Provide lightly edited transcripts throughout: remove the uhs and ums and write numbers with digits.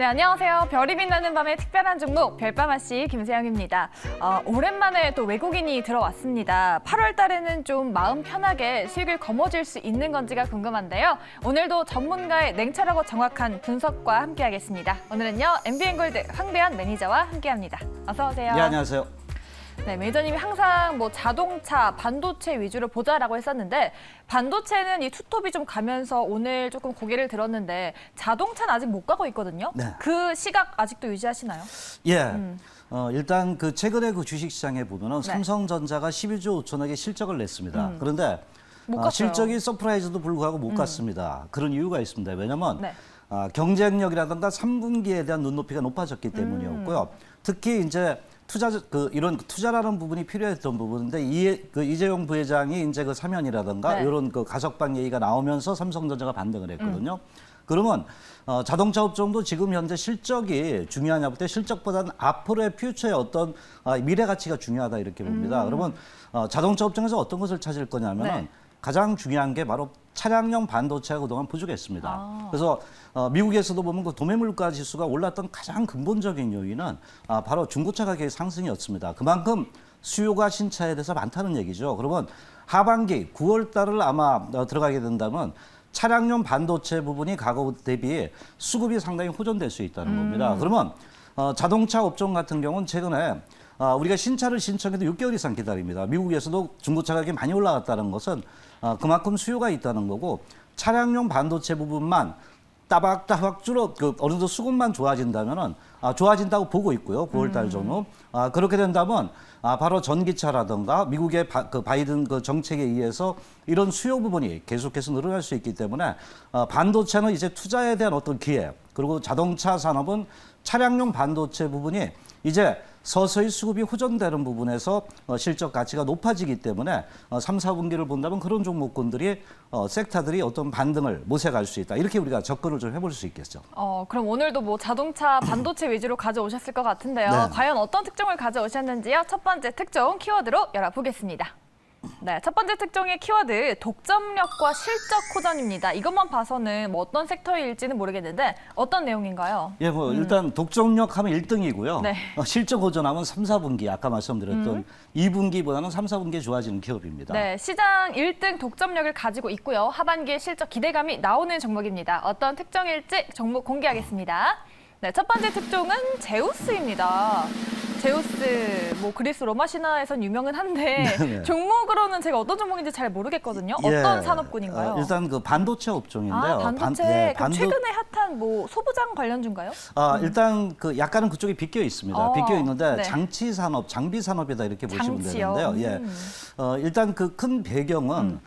네, 안녕하세요. 별이 빛나는 밤의 특별한 종목 별밤아씨 김세영입니다. 오랜만에 또 외국인이 들어왔습니다. 8월 달에는 좀 마음 편하게 수익을 거머쥘 수 있는 건지가 궁금한데요. 오늘도 전문가의 냉철하고 정확한 분석과 함께하겠습니다. 오늘은요, MBN골드 황대현 매니저와 함께합니다. 어서 오세요. 네, 안녕하세요. 네, 매니저님이 항상 뭐 자동차, 반도체 위주로 보자라고 했었는데 반도체는 이 투톱이 좀 가면서 오늘 조금 고개를 들었는데 자동차는 아직 못 가고 있거든요. 네. 그 시각 아직도 유지하시나요? 예. 일단 그 최근에 그 주식시장에 보면은 네. 삼성전자가 12조 5천억의 실적을 냈습니다. 그런데 못 갔어요. 실적이 서프라이즈도 불구하고 못 갔습니다. 그런 이유가 있습니다. 왜냐하면 네. 경쟁력이라든가 3분기에 대한 눈높이가 높아졌기 때문이었고요. 특히 이제 이런 투자라는 부분이 필요했던 부분인데 이재용 부회장이 이제 그 사면이라든가 네. 이런 그 가석방 얘기가 나오면서 삼성전자가 반등을 했거든요. 그러면 자동차 업종도 지금 현재 실적이 중요하냐 볼 때 실적보다는 앞으로의 퓨처의 어떤 미래 가치가 중요하다 이렇게 봅니다. 그러면 자동차 업종에서 어떤 것을 찾을 거냐면은 네. 가장 중요한 게 바로 차량용 반도체가 그동안 부족했습니다. 그래서 미국에서도 보면 그 도매물가 지수가 올랐던 가장 근본적인 요인은 바로 중고차 가격의 상승이었습니다. 그만큼 수요가 신차에 대해서 많다는 얘기죠. 그러면 하반기 9월 달을 아마 들어가게 된다면 차량용 반도체 부분이 과거 대비 수급이 상당히 호전될 수 있다는 겁니다. 그러면 자동차 업종 같은 경우는 최근에 우리가 신차를 신청해도 6개월 이상 기다립니다. 미국에서도 중고차 가격이 많이 올라갔다는 것은 그만큼 수요가 있다는 거고 차량용 반도체 부분만 따박따박 줄어 어느 정도 수급만 좋아진다면은 좋아진다고 보고 있고요. 9월 달 전후 그렇게 된다면 바로 전기차라든가 미국의 바이든 그 정책에 의해서 이런 수요 부분이 계속해서 늘어날 수 있기 때문에 반도체는 이제 투자에 대한 어떤 기회 그리고 자동차 산업은 차량용 반도체 부분이 이제 서서히 수급이 호전되는 부분에서 실적 가치가 높아지기 때문에 3, 4분기를 본다면 그런 종목군들이 섹터들이 어떤 반등을 모색할 수 있다. 이렇게 우리가 접근을 좀 해볼 수 있겠죠. 그럼 오늘도 뭐 자동차, 반도체 위주로 가져오셨을 것 같은데요. 네. 과연 어떤 특종을 가져오셨는지요? 첫 번째 특종 키워드로 열어보겠습니다. 네, 첫 번째 특종의 키워드 독점력과 실적 호전입니다. 이것만 봐서는 뭐 어떤 섹터일지는 모르겠는데 어떤 내용인가요? 예, 뭐 일단 독점력 하면 1등이고요. 네. 실적 호전하면 3, 4분기 아까 말씀드렸던 2분기보다는 3, 4분기에 좋아지는 기업입니다. 네, 시장 1등 독점력을 가지고 있고요. 하반기에 실적 기대감이 나오는 종목입니다. 어떤 특종일지 종목 공개하겠습니다. 네, 첫 번째 특종은 제우스입니다. 제우스, 뭐 그리스 로마 신화에선 유명은 한데 네. 종목으로는 제가 어떤 종목인지 잘 모르겠거든요. 어떤 예, 산업군인가요? 일단 그 반도체 업종인데요. 반도체. 그럼 최근에 핫한 뭐 소부장 관련주인가요? 일단 그 약간은 그쪽에 비껴 있습니다. 비껴 있는데 네. 장치 산업, 장비 산업이다 이렇게 보시면 장치요? 되는데요. 예. 일단 그 큰 배경은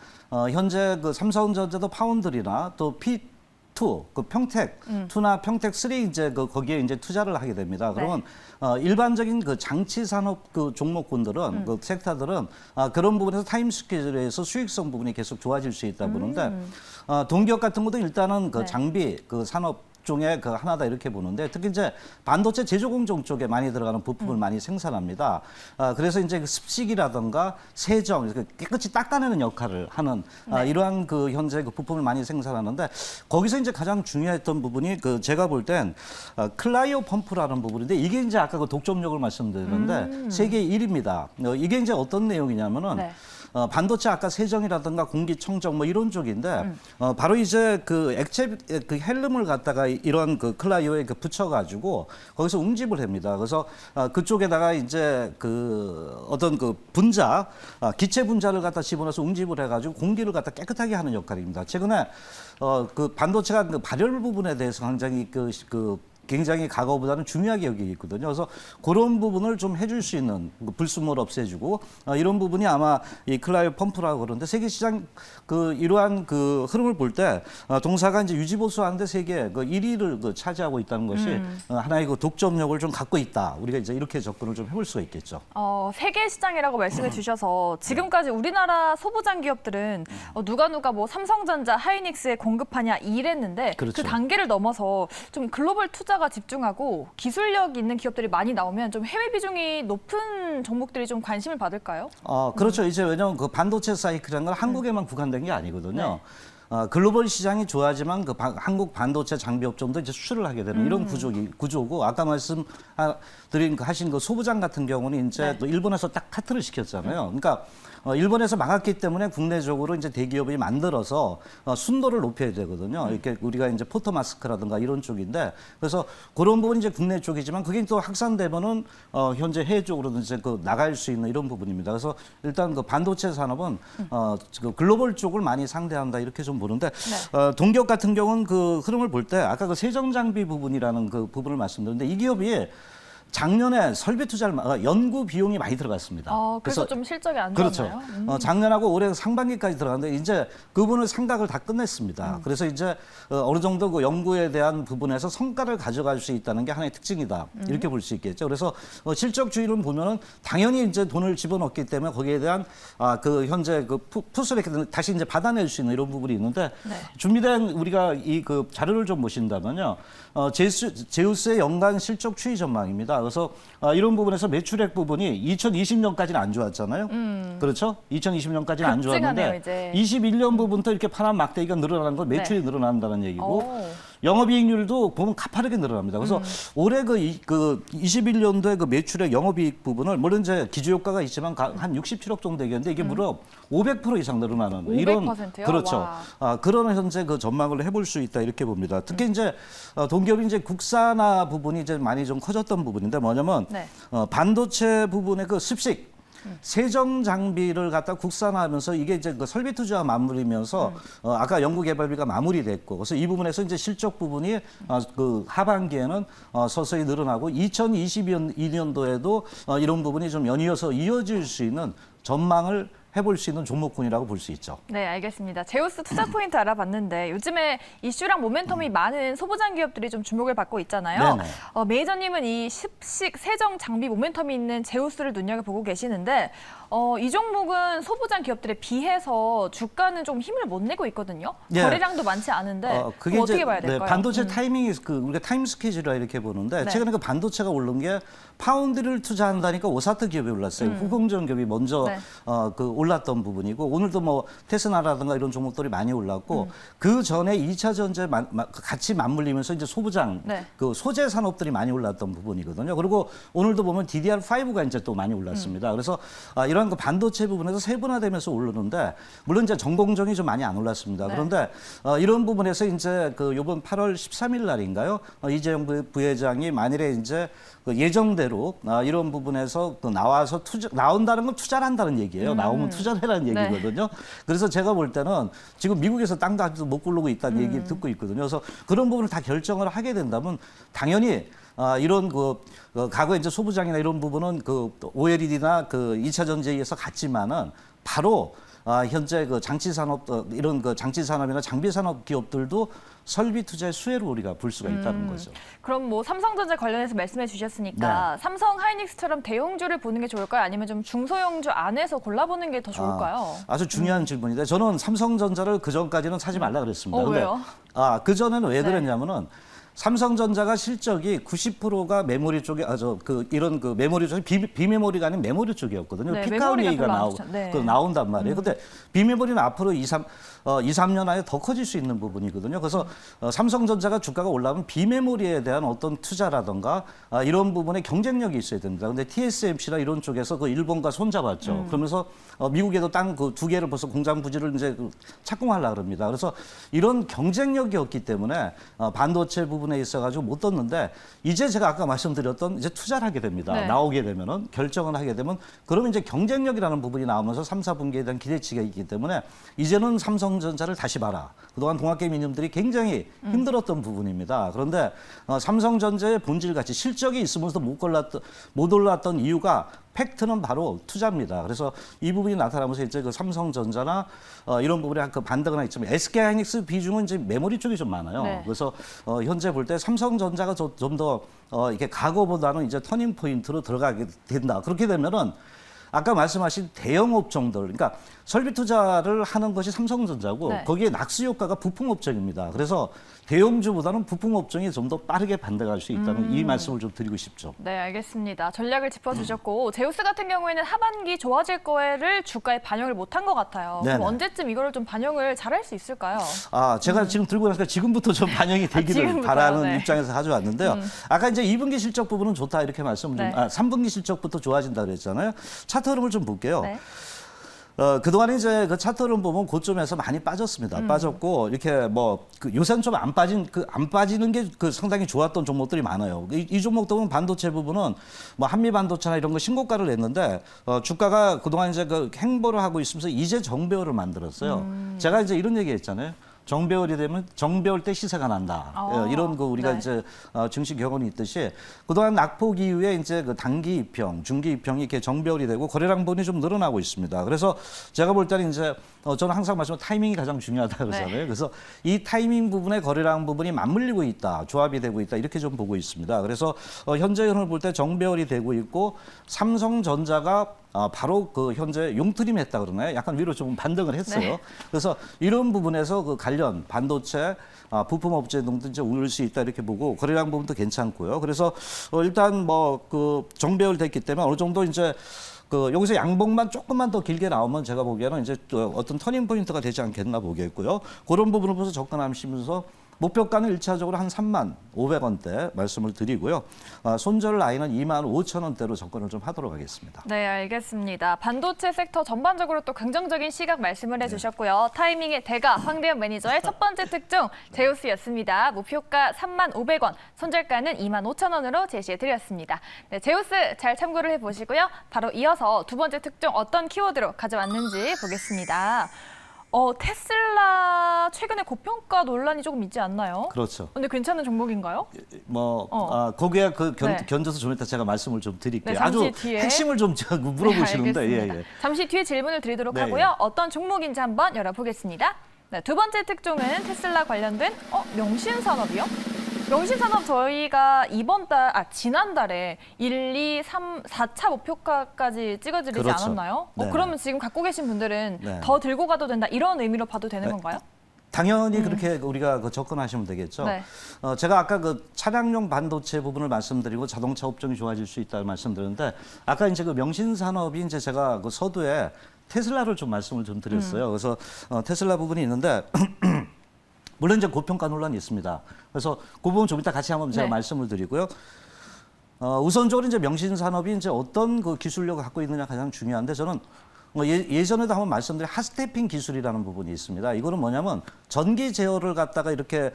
현재 그 삼성전자도 파운드리나 또 그 평택 2나 평택 3 이제 거기에 이제 투자를 하게 됩니다. 그러면 일반적인 그 장치 산업 그 종목군들은 그 섹터들은 그런 부분에서 타임 스케줄에서 수익성 부분이 계속 좋아질 수 있다 보는데 동기업 같은 것도 일단은 그 네. 장비 그 산업 종의 그 하나다 이렇게 보는데 특히 이제 반도체 제조 공정 쪽에 많이 들어가는 부품을 많이 생산합니다. 그래서 이제 그 습식이라든가 세정 깨끗이 닦아내는 역할을 하는 이러한 그 현재 그 부품을 많이 생산하는데 거기서 이제 가장 중요했던 부분이 그 제가 볼 땐 클라이오 펌프라는 부분인데 이게 이제 아까 그 독점력을 말씀드렸는데 세계 1위입니다. 이게 이제 어떤 내용이냐면은 네. 반도체 아까 세정이라든가 공기청정 뭐 이런 쪽인데 바로 이제 그 액체 그 헬륨을 갖다가 이런 그 클라이오에 그 붙여가지고 거기서 웅집을 합니다. 그래서 그쪽에다가 이제 그 어떤 그 분자 기체 분자를 갖다 집어넣어서 웅집을 해가지고 공기를 갖다 깨끗하게 하는 역할입니다. 최근에 그 반도체가 그 발열 부분에 대해서 굉장히 과거보다는 중요하게 여기고 있거든요. 그래서 그런 부분을 좀 해줄 수 있는 불순물 없애주고 이런 부분이 아마 이 클라이오 펌프라고 그러는데 세계 시장 그 이러한 그 흐름을 볼 때 동사가 이제 유지보수하는데 세계 그 1위를 그 차지하고 있다는 것이 하나의 그 독점력을 좀 갖고 있다. 우리가 이제 이렇게 접근을 좀 해볼 수가 있겠죠. 세계 시장이라고 말씀해 주셔서 지금까지 우리나라 소부장 기업들은 누가 뭐 삼성전자, 하이닉스에 공급하냐 이랬는데 그렇죠. 그 단계를 넘어서 좀 글로벌 투자가 집중하고 기술력 있는 기업들이 많이 나오면 좀 해외 비중이 높은 종목들이 좀 관심을 받을까요? 그렇죠. 이제 왜냐하면 그 반도체 사이클이라는 건 한국에만 국한된 게 아니거든요. 네. 글로벌 시장이 좋아지만 한국 반도체 장비 업종도 이제 수출을 하게 되는 이런 구조고 아까 하신 그 소부장 같은 경우는 이제 네. 또 일본에서 딱 카트를 시켰잖아요. 그러니까 일본에서 막았기 때문에 국내적으로 이제 대기업이 만들어서 순도를 높여야 되거든요. 이렇게 우리가 이제 포토마스크라든가 이런 쪽인데 그래서 그런 부분이 이제 국내 쪽이지만 그게 또 확산되면은 현재 해외 쪽으로도 이제 그 나갈 수 있는 이런 부분입니다. 그래서 일단 그 반도체 산업은 그 글로벌 쪽을 많이 상대한다 이렇게 좀 보는데 동기업 같은 경우는 그 흐름을 볼 때 아까 그 세정장비 부분이라는 그 부분을 말씀드렸는데 이 기업이 작년에 설비 투자를 연구 비용이 많이 들어갔습니다. 그래서 좀 실적이 안 그렇죠. 좋았나요? 작년하고 올해 상반기까지 들어갔는데 이제 그분을 생각을 다 끝냈습니다. 그래서 이제 어느 정도 그 연구에 대한 부분에서 성과를 가져갈 수 있다는 게 하나의 특징이다. 이렇게 볼 수 있겠죠. 그래서 실적주의를 보면은 당연히 이제 돈을 집어넣기 때문에 거기에 대한 그 현재 그 푸스를 다시 이제 받아낼 수 있는 이런 부분이 있는데 준비된 우리가 이 그 자료를 좀 보신다면요. 제우스의 연간 실적 추이 전망입니다. 그래서 이런 부분에서 매출액 부분이 2020년까지는 안 좋았잖아요. 그렇죠? 2020년까지는 안 좋았는데 이제. 21년 부분부터 이렇게 파란 막대기가 늘어나는 건 매출이 늘어난다는 얘기고 영업이익률도 보면 가파르게 늘어납니다. 그래서 올해 그 21년도에 그 매출액 영업이익 부분을 물론 이제 기저효과가 있지만 한 67억 정도 되겠는데 이게 무려 500% 이상 늘어나는 500%요? 이런 그렇죠. 와. 그런 현재 그 전망을 해볼 수 있다 이렇게 봅니다. 특히 이제 동기업이 이제 국산화 부분이 이제 많이 좀 커졌던 부분인데 뭐냐면 반도체 부분의 그 습식 세정 장비를 갖다 국산화하면서 이게 이제 그 설비 투자와 맞물리면서 아까 연구개발비가 마무리됐고 그래서 이 부분에서 이제 실적 부분이 그 하반기에는 서서히 늘어나고 2022년도에도 이런 부분이 좀 연이어서 이어질 수 있는 전망을 해볼 수 있는 종목군이라고 볼 수 있죠. 네, 알겠습니다. 제우스 투자 포인트 알아봤는데 요즘에 이슈랑 모멘텀이 많은 소부장 기업들이 좀 주목을 받고 있잖아요. 메이저님은 이 습식 세정 장비 모멘텀이 있는 제우스를 눈여겨보고 계시는데 이 종목은 소부장 기업들에 비해서 주가는 좀 힘을 못 내고 있거든요. 거래량도 많지 않은데 그게 어떻게 이제, 봐야 될까요? 반도체 타이밍이 우리가 타임 스케줄이라 이렇게 보는데 최근에 그 반도체가 오른 게 파운드리를 투자한다니까 오사트 기업이 올랐어요. 후공정 기업이 먼저 그 올랐던 부분이고 오늘도 뭐 테스나라든가 이런 종목들이 많이 올랐고 그 전에 2차 전지에 같이 맞물리면서 이제 소부장 그 소재 산업들이 많이 올랐던 부분이거든요. 그리고 오늘도 보면 DDR5가 이제 또 많이 올랐습니다. 그래서 이런 그 반도체 부분에서 세분화되면서 오르는데 물론 이제 전공정이 좀 많이 안 올랐습니다. 그런데 이런 부분에서 이제 그 이번 8월 13일 날인가요? 이재용 부회장이 만일에 이제 그 예정대로 이런 부분에서 또 나와서 나온다는 건 투자를 한다는 얘기예요. 나오면 투자를 해라는 얘기거든요. 그래서 제가 볼 때는 지금 미국에서 땅도 아직도 못 고르고 있다는 얘기를 듣고 있거든요. 그래서 그런 부분을 다 결정을 하게 된다면 당연히 이런 과거에 이제 소부장이나 이런 부분은 그 OLED나 그 2차 전지에 의해서 갔지만은 바로 현재 그 장치 산업 이런 그 장치 산업이나 장비 산업 기업들도 설비 투자의 수혜로 우리가 볼 수가 있다는 거죠. 그럼 뭐 삼성전자 관련해서 말씀해 주셨으니까 삼성 하이닉스처럼 대형주를 보는 게 좋을까요? 아니면 좀 중소형주 안에서 골라보는 게 더 좋을까요? 아주 중요한 질문인데 저는 삼성전자를 그 전까지는 사지 말라 그랬습니다. 왜요? 그 전에는 왜 그랬냐면은 삼성전자가 실적이 90%가 메모리 쪽에 이런 그 메모리 쪽이 비메모리가 아닌 메모리 쪽이었거든요. 피카운 얘기가 나온단 말이에요. 근데 비메모리는 앞으로 2, 3년 안에 더 커질 수 있는 부분이거든요. 그래서 삼성전자가 주가가 올라오면 비메모리에 대한 어떤 투자라든가 이런 부분에 경쟁력이 있어야 됩니다. 근데 TSMC나 이런 쪽에서 그 일본과 손잡았죠. 그러면서 미국에도 땅 그 2개를 벌써 공장 부지를 이제 착공하려고 합니다. 그래서 이런 경쟁력이 없기 때문에 반도체 부분에 있어가지고 못 떴는데 이제 제가 아까 말씀드렸던 이제 투자를 하게 됩니다. 나오게 되면은 결정을 하게 되면 그러면 이제 경쟁력이라는 부분이 나오면서 3, 4분기에 대한 기대치가 있기 때문에 이제는 삼성전자를 다시 봐라. 그동안 동학개미님들이 굉장히 힘들었던 부분입니다. 그런데 삼성전자의 본질같이 실적이 있으면서도 못 올랐던 이유가 팩트는 바로 투자입니다. 그래서 이 부분이 나타나면서 이제 그 삼성전자나 이런 부분에 그 반등은 있지만 SK하이닉스 비중은 이제 메모리 쪽이 좀 많아요. 그래서 현재 볼 때 삼성전자가 좀 더 이렇게 과거보다는 이제 터닝 포인트로 들어가게 된다. 그렇게 되면은 아까 말씀하신 대형 업종들, 그러니까 설비 투자를 하는 것이 삼성전자고 네. 거기에 낙수 효과가 부품업종입니다. 그래서 대형주보다는 부품업종이 좀 더 빠르게 반등할 수 있다는 이 말씀을 좀 드리고 싶죠. 네, 알겠습니다. 전략을 짚어주셨고 제우스 같은 경우에는 하반기 좋아질 거를 주가에 반영을 못한 것 같아요. 그럼 네네. 언제쯤 이거를 좀 반영을 잘할 수 있을까요? 제가 지금 들고 나니까 지금부터 좀 반영이 되기를 지금부터요, 바라는 네. 입장에서 가져왔는데요. 아까 이제 2분기 실적 부분은 좋다 이렇게 말씀을 좀, 네. 3분기 실적부터 좋아진다 그랬잖아요. 차트 흐름을 좀 볼게요. 네. 그동안 이제 그 차트 흐름 보면 고점에서 많이 빠졌습니다. 빠졌고, 이렇게 요새는 좀 안 빠지는 게 상당히 좋았던 종목들이 많아요. 이 종목들은 반도체 부분은 한미 반도체나 이런 거 신고가를 냈는데, 주가가 그동안 이제 행보를 하고 있으면서 이제 정배열을 만들었어요. 제가 이제 이런 얘기 했잖아요. 정배열이 되면 정배열 때 시세가 난다. 이런 우리가 네. 이제 증시 격언이 있듯이 그동안 낙폭 이후에 이제 단기 입형, 중기 입형이 이렇게 정배열이 되고 거래량 부분이 좀 늘어나고 있습니다. 그래서 제가 볼 때는 이제 저는 항상 말씀하는 타이밍이 가장 중요하다 그러잖아요. 네. 그래서 이 타이밍 부분에 거래량 부분이 맞물리고 있다, 조합이 되고 있다 이렇게 좀 보고 있습니다. 그래서 현재 흐름을 볼 때 정배열이 되고 있고 삼성전자가 바로 현재 용트림했다 그러나요? 약간 위로 좀 반등을 했어요. 네. 그래서 이런 부분에서 관련 반도체, 부품업체 등도 이제 오를 수 있다 이렇게 보고 거래량 부분도 괜찮고요. 그래서 일단 정배열 됐기 때문에 어느 정도 이제 여기서 양봉만 조금만 더 길게 나오면 제가 보기에는 이제 또 어떤 터닝 포인트가 되지 않겠나 보겠고요. 그런 부분을 보면서 접근하시면서 목표가는 일차적으로 한 35,500원대 말씀을 드리고요. 손절 라인은 25,000원대로 접근을 좀 하도록 하겠습니다. 네, 알겠습니다. 반도체 섹터 전반적으로 또 긍정적인 시각 말씀을 해주셨고요. 타이밍의 대가 황대현 매니저의 첫 번째 특종 제우스였습니다. 목표가 35,000원, 손절가는 25,000원으로 제시해드렸습니다. 네, 제우스 잘 참고를 해보시고요. 바로 이어서 두 번째 특종 어떤 키워드로 가져왔는지 보겠습니다. 테슬라 최근에 고평가 논란이 조금 있지 않나요? 그렇죠. 근데 괜찮은 종목인가요? 거기에 네. 견뎌서 좀 이따 제가 말씀을 좀 드릴게요. 네, 잠시 아주 뒤에. 핵심을 좀 제가 물어보시는데, 네, 예, 알겠습니다. 예. 잠시 뒤에 질문을 드리도록 네, 하고요. 예. 어떤 종목인지 한번 열어보겠습니다. 네, 두 번째 특종은 테슬라 관련된 명신산업이요? 명신산업 저희가 지난달에 1, 2, 3, 4차 목표가까지 찍어드리지 그렇죠. 않았나요? 네. 그러면 지금 갖고 계신 분들은 네. 더 들고 가도 된다 이런 의미로 봐도 되는 건가요? 당연히 그렇게 우리가 접근하시면 되겠죠. 네. 제가 아까 차량용 반도체 부분을 말씀드리고 자동차 업종이 좋아질 수 있다고 말씀드렸는데 아까 이제 명신산업이 이제 제가 서두에 테슬라를 좀 말씀을 좀 드렸어요. 그래서 테슬라 부분이 있는데 물론 이제 고평가 논란이 있습니다. 그래서 그 부분 좀 이따 같이 한번 제가 네. 말씀을 드리고요. 우선적으로 이제 명신산업이 이제 어떤 기술력을 갖고 있느냐 가장 중요한데 저는 예전에도 한번 말씀드린 핫스태핑 기술이라는 부분이 있습니다. 이거는 뭐냐면 전기 제어를 갖다가 이렇게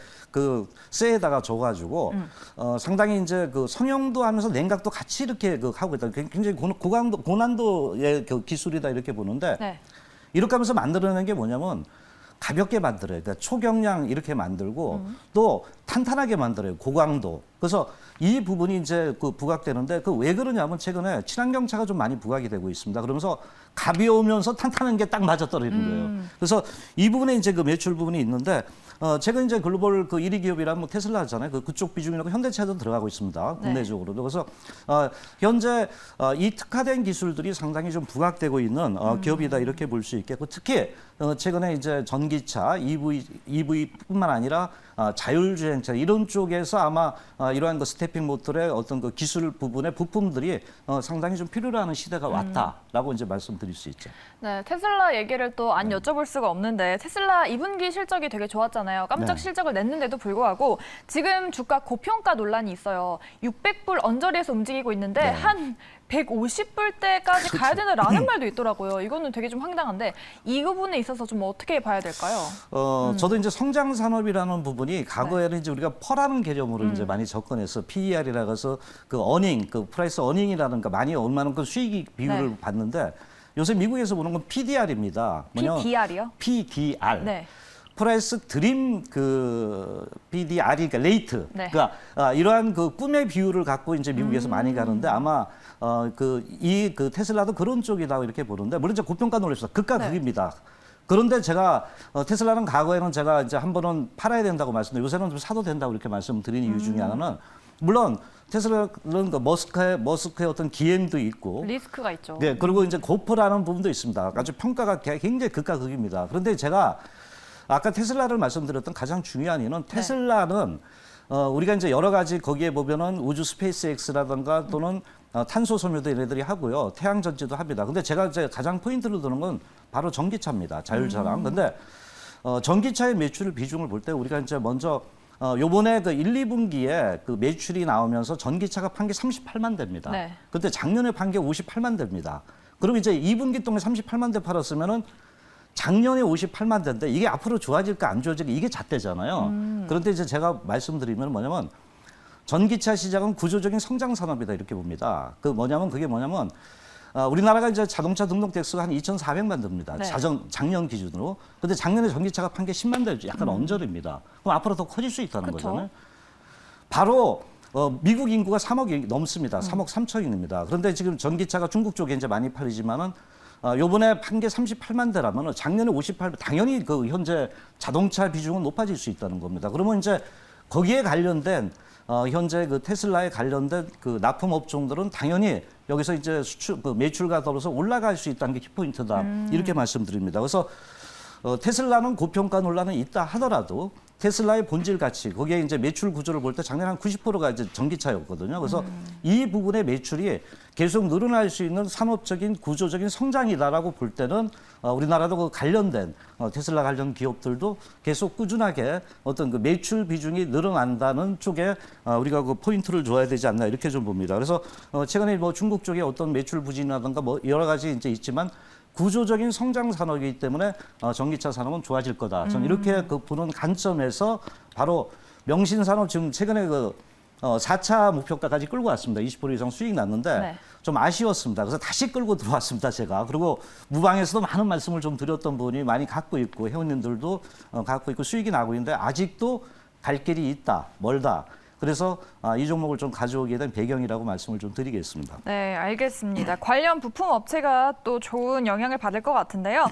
쇠에다가 줘가지고 상당히 이제 성형도 하면서 냉각도 같이 이렇게 하고 있다. 굉장히 고난도의 기술이다 이렇게 보는데 네. 이렇게 하면서 만들어낸 게 뭐냐면 가볍게 만들어요. 그러니까 초경량 이렇게 만들고 또 탄탄하게 만들어요. 고강도. 그래서 이 부분이 이제 부각되는데 왜 그러냐면 최근에 친환경차가 좀 많이 부각이 되고 있습니다. 그러면서 가벼우면서 탄탄한 게 딱 맞아떨어지는 거예요. 그래서 이 부분에 이제 매출 부분이 있는데 최근 이제 글로벌 1위 기업이라면 테슬라잖아요. 그쪽 비중이라고 현대차도 들어가고 있습니다. 국내적으로도. 그래서 현재 이 특화된 기술들이 상당히 좀 부각되고 있는 기업이다 이렇게 볼 수 있겠고 특히 최근에 이제 전기차, EV뿐만 아니라 자율주행차 이런 쪽에서 아마 이러한 스태핑 모터의 어떤 기술 부분의 부품들이 상당히 좀 필요로 하는 시대가 왔다라고 이제 말씀드릴 수 있죠. 네, 테슬라 얘기를 또 안 여쭤볼 수가 없는데 테슬라 2분기 실적이 되게 좋았잖아요. 깜짝 네. 실적을 냈는데도 불구하고 지금 주가 고평가 논란이 있어요. 600불 언저리에서 움직이고 있는데 네. 한 150불대까지 가야 된다라는 말도 있더라고요. 이거는 되게 좀 황당한데 이 부분에 있어서 좀 어떻게 봐야 될까요? 저도 이제 성장 산업이라는 부분이 과거에는 이제 우리가 퍼라는 개념으로 이제 많이 접근해서 PER이라고 해서 프라이스 어닝이라든가 많이 얼마만큼 수익 비율을 네. 봤는데 요새 미국에서 보는 건 PDR입니다. PDR이요? PDR. 네. 프라이스 드림 PDR이 그러니까 레이트. 네. 그러니까 이러한 꿈의 비율을 갖고 이제 미국에서 많이 가는데 아마 테슬라도 그런 쪽이다 이렇게 보는데 물론 이제 고평가 논리입니다. 극과 네. 극입니다. 그런데 제가 테슬라는 과거에는 제가 이제 한 번은 팔아야 된다고 말씀드렸는데 요새는 좀 사도 된다고 이렇게 말씀드린 이유 중에 하나는 물론 테슬라는 그 머스크의 어떤 기행도 있고, 리스크가 있죠. 네, 그리고 이제 고프라는 부분도 있습니다. 아주 평가가 굉장히 극과 극입니다. 그런데 제가 아까 테슬라를 말씀드렸던 가장 중요한 이유는 테슬라는 우리가 이제 여러 가지 거기에 보면은 우주 스페이스X라든가 또는 탄소 섬유도 얘네들이 하고요. 태양 전지도 합니다. 근데 제가 이제 가장 포인트로 두는 건 바로 전기차입니다. 자율차랑. 근데 전기차의 매출 비중을 볼 때 우리가 이제 먼저 요번에 그 1, 2분기에 그 매출이 나오면서 전기차가 판 게 38만 대입니다. 네. 근데 작년에 판 게 58만 대입니다. 그럼 이제 2분기 동안 38만 대 팔았으면은 작년에 58만 대인데 이게 앞으로 좋아질까 안 좋아질까 이게 잣대잖아요. 그런데 이제 제가 말씀드리면 뭐냐면 전기차 시장은 구조적인 성장 산업이다 이렇게 봅니다. 그게 뭐냐면 우리나라가 이제 자동차 등록 대수가 한 2,400만 대입니다. 네. 작년 기준으로. 근데 작년에 전기차가 판 게 10만 대, 약간 언저리입니다. 그럼 앞으로 더 커질 수 있다는 그쵸. 거잖아요. 바로 미국 인구가 3억이 넘습니다. 3억 3천입니다. 그런데 지금 전기차가 중국 쪽에 이제 많이 팔리지만은 요번에 판 게 38만 대라면 작년에 58, 당연히 그 현재 자동차 비중은 높아질 수 있다는 겁니다. 그러면 이제 거기에 관련된 현재 그 테슬라에 관련된 그 납품 업종들은 당연히 여기서 이제 수출, 그 매출과 더불어서 올라갈 수 있다는 게 키포인트다. 이렇게 말씀드립니다. 그래서 테슬라는 고평가 논란은 있다 하더라도 테슬라의 본질 가치, 거기에 이제 매출 구조를 볼 때 작년 한 90%가 이제 전기차였거든요. 그래서 이 부분의 매출이 계속 늘어날 수 있는 산업적인 구조적인 성장이다라고 볼 때는 우리나라도 그 관련된 테슬라 관련 기업들도 계속 꾸준하게 어떤 그 매출 비중이 늘어난다는 쪽에 우리가 그 포인트를 줘야 되지 않나 이렇게 좀 봅니다. 그래서 최근에 뭐 중국 쪽에 어떤 매출 부진이라든가 뭐 여러 가지 이제 있지만 구조적인 성장 산업이기 때문에 전기차 산업은 좋아질 거다. 저는 이렇게 그 보는 관점에서 바로 명신산업 지금 최근에 그 4차 목표가까지 끌고 왔습니다. 20% 이상 수익 났는데 네. 좀 아쉬웠습니다. 그래서 다시 끌고 들어왔습니다. 제가. 그리고 무방에서도 많은 말씀을 좀 드렸던 분이 많이 갖고 있고 회원님들도 갖고 있고 수익이 나고 있는데 아직도 갈 길이 있다. 멀다. 그래서 이 종목을 좀 가져오게 된 배경이라고 말씀을 좀 드리겠습니다. 네, 알겠습니다. 관련 부품 업체가 또 좋은 영향을 받을 것 같은데요.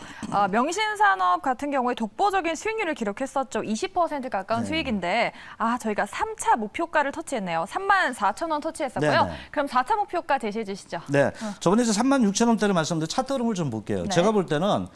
명신산업 같은 경우에 독보적인 수익률을 기록했었죠. 20% 가까운 수익인데 저희가 3차 목표가를 터치했네요. 34,000원 터치했었고요. 네네. 그럼 4차 목표가 제시해 주시죠. 네, 저번에 이제 36,000원대를 말씀드린 차트 흐름을 좀 볼게요. 네. 제가 볼 때는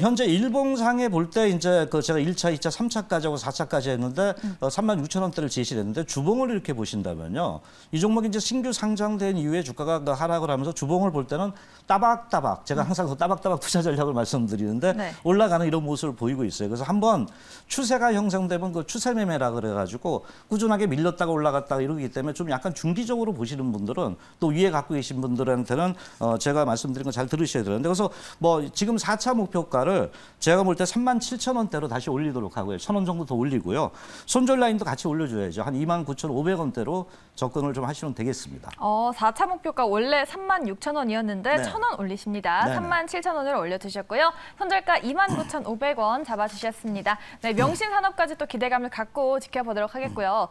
현재 일봉상에 볼 때 이제 그 제가 1차, 2차, 3차까지 하고 4차까지 했는데 36,000원대를 제시를 했는데 주봉을 이렇게 보신다면요. 이 종목이 이제 신규 상장된 이후에 주가가 하락을 하면서 주봉을 볼 때는 따박따박 제가 항상 그 따박따박 투자 전략을 말씀드리는데 네. 올라가는 이런 모습을 보이고 있어요. 그래서 한번 추세가 형성되면 그 추세 매매라 그래가지고 꾸준하게 밀렸다가 올라갔다가 이러기 때문에 좀 약간 중기적으로 보시는 분들은 또 위에 갖고 계신 분들한테는 제가 말씀드린 거 잘 들으셔야 되는데 그래서 뭐 지금 4차 목표가를 제가 볼 때 37,000원대로 다시 올리도록 하고요. 1,000원 정도 더 올리고요. 손절 라인도 같이 올려줘야죠. 한 29,500원대로 접근을 좀 하시면 되겠습니다. 4차 목표가 원래 36,000원이었는데 네. 1,000원 올리십니다. 네네. 37,000원을 올려두셨고요. 손절가 29,500원 잡아주셨습니다. 네, 명신산업까지 또 기대감을 갖고 지켜보도록 하겠고요.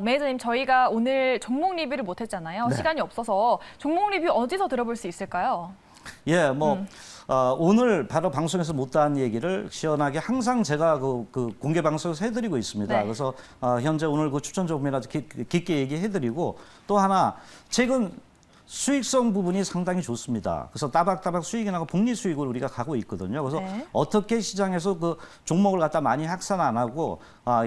매니저님, 저희가 오늘 종목 리뷰를 못했잖아요. 네. 시간이 없어서 종목 리뷰 어디서 들어볼 수 있을까요? 예, 뭐 오늘 바로 방송에서 못다한 얘기를 시원하게 항상 제가 그 공개 방송에서 해드리고 있습니다. 네. 그래서 현재 오늘 그 추천 종목이라도 깊게 얘기해드리고 또 하나 최근 수익성 부분이 상당히 좋습니다. 그래서 따박따박 수익이 나고 복리 수익으로 우리가 가고 있거든요. 그래서 네. 어떻게 시장에서 그 종목을 갖다 많이 확산 안 하고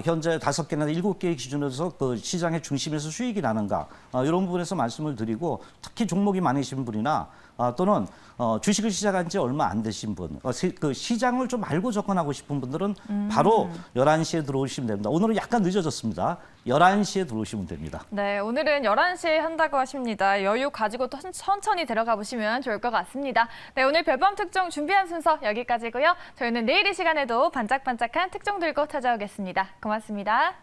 현재 5개나 7개의 기준에서 그 시장의 중심에서 수익이 나는가 이런 부분에서 말씀을 드리고 특히 종목이 많으신 분이나 또는 주식을 시작한 지 얼마 안 되신 분, 그 시장을 좀 알고 접근하고 싶은 분들은 바로 11시에 들어오시면 됩니다. 오늘은 약간 늦어졌습니다. 11시에 들어오시면 됩니다. 네, 오늘은 11시에 한다고 하십니다. 여유 가지고 천천히 들어가 보시면 좋을 것 같습니다. 네, 오늘 별밤 특종 준비한 순서 여기까지고요. 저희는 내일 이 시간에도 반짝반짝한 특종 들고 찾아오겠습니다. 고맙습니다.